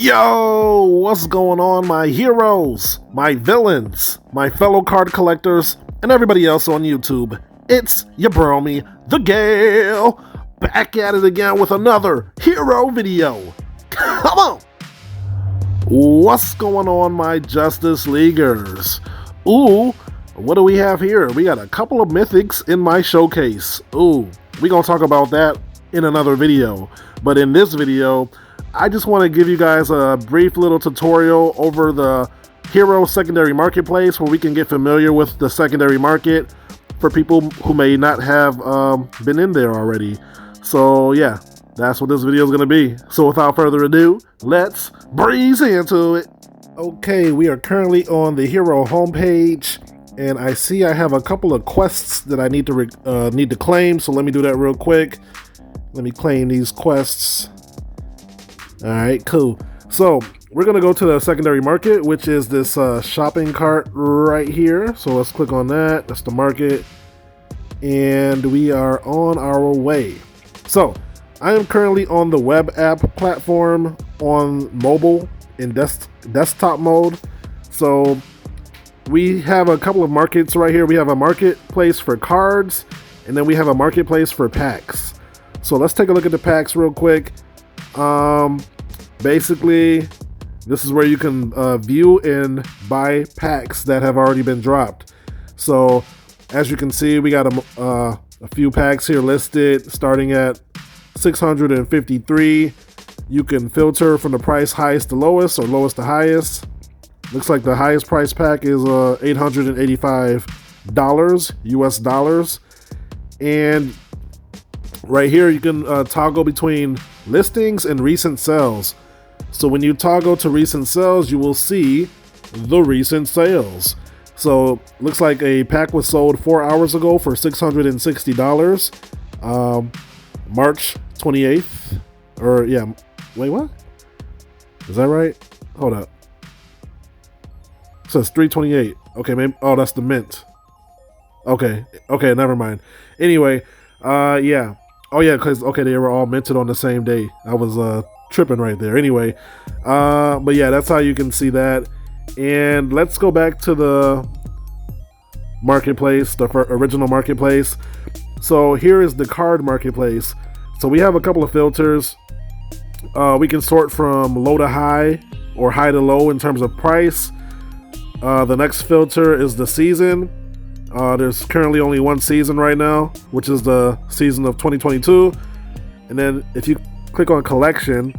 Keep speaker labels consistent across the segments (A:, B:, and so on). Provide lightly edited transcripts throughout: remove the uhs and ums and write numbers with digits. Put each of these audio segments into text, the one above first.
A: Yo, what's going on, my heroes, my villains, my fellow card collectors, and everybody else on YouTube? It's your bromie, the Gale, back at it again with another hero video. Come on! What's going on, my Justice Leaguers? Ooh, what do we have here? We got a couple of mythics in my showcase. Ooh, we're gonna talk about that in another video. But in this video, I just want to give you guys a brief little tutorial over the Hero Secondary Marketplace where we can get familiar with the secondary market for people who may not have been in there already. So yeah, that's what this video is going to be. So without further ado, let's breeze into it. Okay, we are currently on the Hero homepage, and I see I have a couple of quests that I need to claim. So let me do that real quick. Let me claim these quests. All right, cool. So we're gonna go to the secondary market, which is this shopping cart right here. So let's click on that. That's the market, and we are on our way. So I am currently on the web app platform on mobile in desktop mode. So we have a couple of markets right here. We have a marketplace for cards, and then we have a marketplace for packs. So let's take a look at the packs real quick. Basically, this is where you can view and buy packs that have already been dropped. So as you can see, we got a few packs here listed starting at 653. You can filter from the price highest to lowest or lowest to highest. Looks like the highest price pack is $885 US dollars. And right here, you can toggle between listings and recent sales. So when you toggle to recent sales, you will see the recent sales. So looks like a pack was sold 4 hours ago for $660. March 28th, or yeah, wait, what? Is that right? Hold up. It says 328. Okay, maybe. Oh, that's the mint. Okay, never mind. Anyway, yeah. Oh yeah, because okay, they were all minted on the same day. I was tripping right there. Anyway, but yeah, that's how you can see that. And let's go back to the marketplace, the original marketplace. So here is the card marketplace. So we have a couple of filters. We can sort from low to high or high to low in terms of price. The next filter is the season. There's currently only one season right now, which is the season of 2022. And then if you click on collection,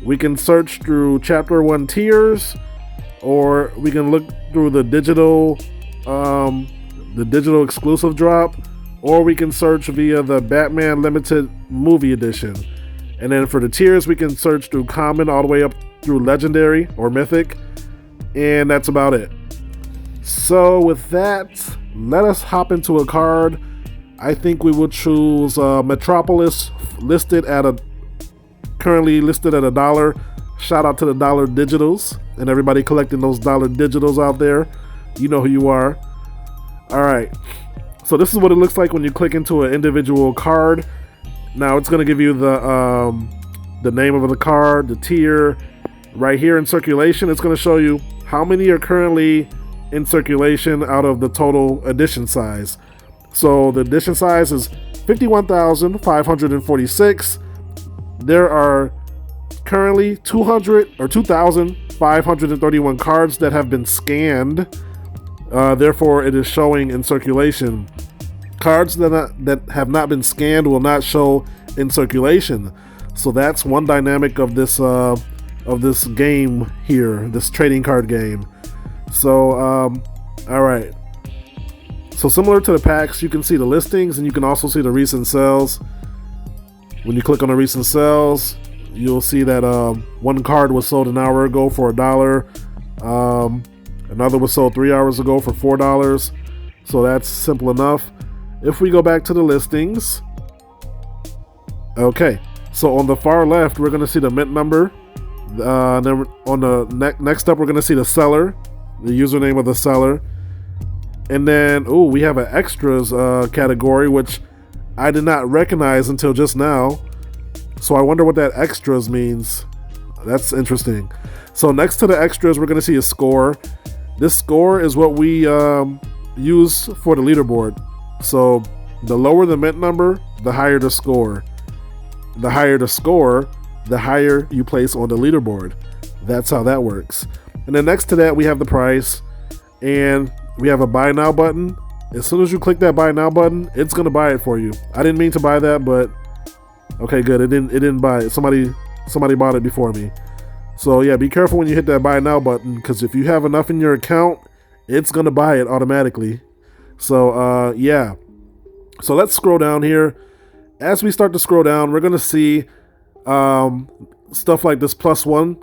A: we can search through chapter 1 tiers, or we can look through the digital exclusive drop, or we can search via the Batman limited movie edition. And then for the tiers, we can search through common all the way up through legendary or mythic, and that's about it. So with that, let us hop into a card. I think we will choose Metropolis, currently listed at $1. Shout out to the dollar digitals and everybody collecting those dollar digitals out there. You know who you are. All right. So this is what it looks like when you click into an individual card. Now it's going to give you the name of the card, the tier. Right here in circulation, it's going to show you how many are currently in circulation out of the total edition size. So the edition size is 51,546. There are currently 2,531 cards that have been scanned. Therefore, it is showing in circulation. Cards that have not been scanned will not show in circulation. So that's one dynamic of this game here, this trading card game. So, all right. So similar to the packs, you can see the listings and you can also see the recent sales. When you click on the recent sales, you'll see that one card was sold an hour ago for $1. Another was sold 3 hours ago for $4. So that's simple enough. If we go back to the listings, okay. So on the far left, we're going to see the mint number. Then on the next up, we're going to see the seller, the username of the seller. And then, we have an extras category, which I did not recognize until just now. So I wonder what that extras means. That's interesting. So next to the extras, we're going to see a score. This score is what we use for the leaderboard. So the lower the mint number, the higher the score. The higher the score, the higher you place on the leaderboard. That's how that works. And then next to that, we have the price, and we have a buy now button. As soon as you click that buy now button, it's gonna buy it for you. I didn't mean to buy that, but okay, good. It didn't buy it. Somebody bought it before me. So yeah, be careful when you hit that buy now button, because if you have enough in your account, it's gonna buy it automatically. So yeah. So let's scroll down here. As we start to scroll down, we're gonna see stuff like this +1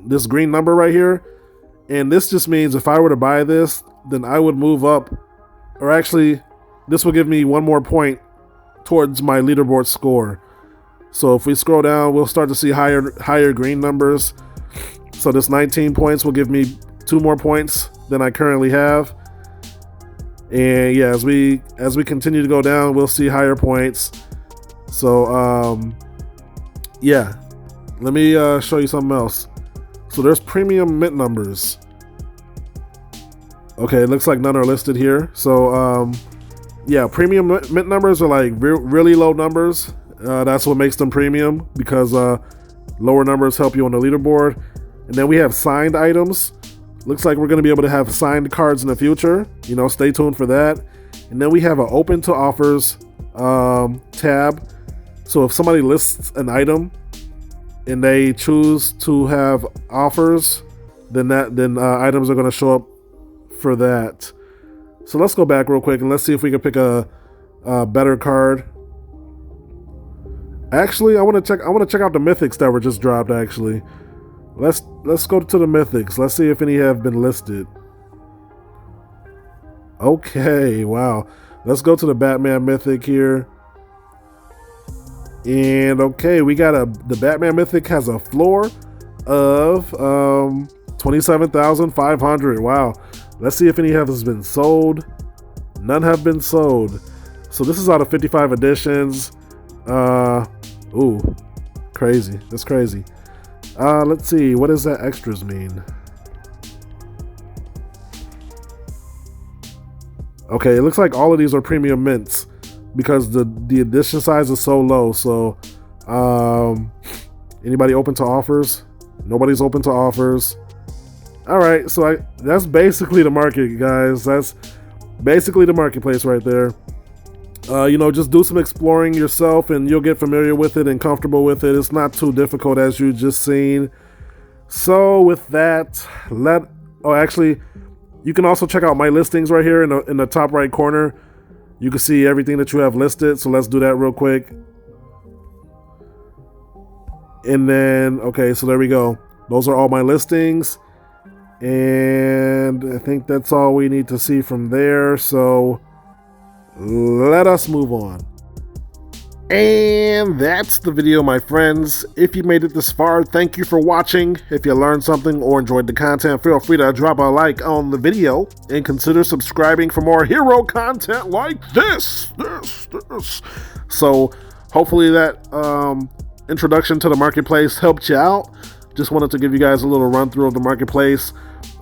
A: this green number right here, and this just means if I were to buy this, then I would move up, or actually, this will give me one more point towards my leaderboard score. So if we scroll down, we'll start to see higher green numbers. So this 19 points will give me 2 more points than I currently have. And yeah, as we continue to go down, we'll see higher points. So yeah, let me show you something else. So there's premium mint numbers. Okay, it looks like none are listed here. So yeah, premium mint numbers are like really low numbers. That's what makes them premium, because lower numbers help you on the leaderboard. And then we have signed items. Looks like we're going to be able to have signed cards in the future. You know, stay tuned for that. And then we have an open to offers tab. So if somebody lists an item and they choose to have offers, then items are going to show up for that. So let's go back real quick and let's see if we can pick a better card. Actually, I want to check out the mythics that were just dropped. Actually, let's go to the mythics. Let's see if any have been listed. Okay, wow. Let's go to the Batman mythic here. And okay, we got the Batman mythic has a floor of 27,500. Wow. Let's see if any has been sold. None have been sold. So this is out of 55 editions. Ooh, crazy. That's crazy. Let's see. What does that extras mean? Okay, it looks like all of these are premium mints because the edition size is so low. So, anybody open to offers? Nobody's open to offers. All right, so that's basically the market, guys. That's basically the marketplace right there. You know, just do some exploring yourself and you'll get familiar with it and comfortable with it. It's not too difficult, as you just seen. So with that, actually, you can also check out my listings right here in the top right corner. You can see everything that you have listed. So let's do that real quick. And then, okay, so there we go. Those are all my listings. And I think that's all we need to see from there. So let us move on. And that's the video, my friends. If you made it this far, thank you for watching. If you learned something or enjoyed the content, feel free to drop a like on the video and consider subscribing for more hero content like this. So hopefully that introduction to the marketplace helped you out. Just wanted to give you guys a little run through of the marketplace.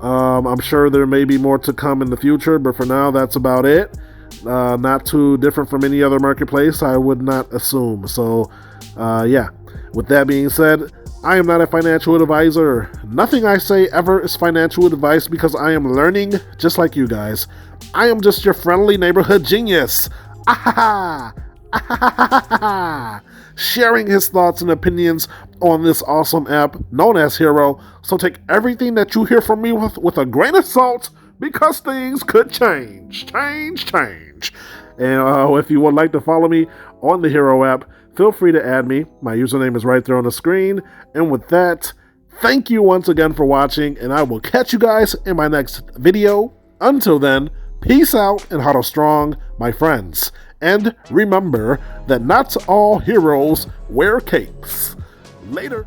A: I'm sure there may be more to come in the future, but for now, that's about it. Not too different from any other marketplace, I would not assume. So, yeah. With that being said, I am not a financial advisor. Nothing I say ever is financial advice because I am learning just like you guys. I am just your friendly neighborhood genius. Ah-ha-ha! Ah-ha-ha-ha-ha! Sharing his thoughts and opinions on this awesome app known as HRO. So take everything that you hear from me with a grain of salt, because things could change. And if you would like to follow me on the HRO app, feel free to add me. My username is right there on the screen. And with that, thank you once again for watching, and I will catch you guys in my next video. Until then, peace out and HRO strong, my friends. And remember that not all heroes wear capes. Later.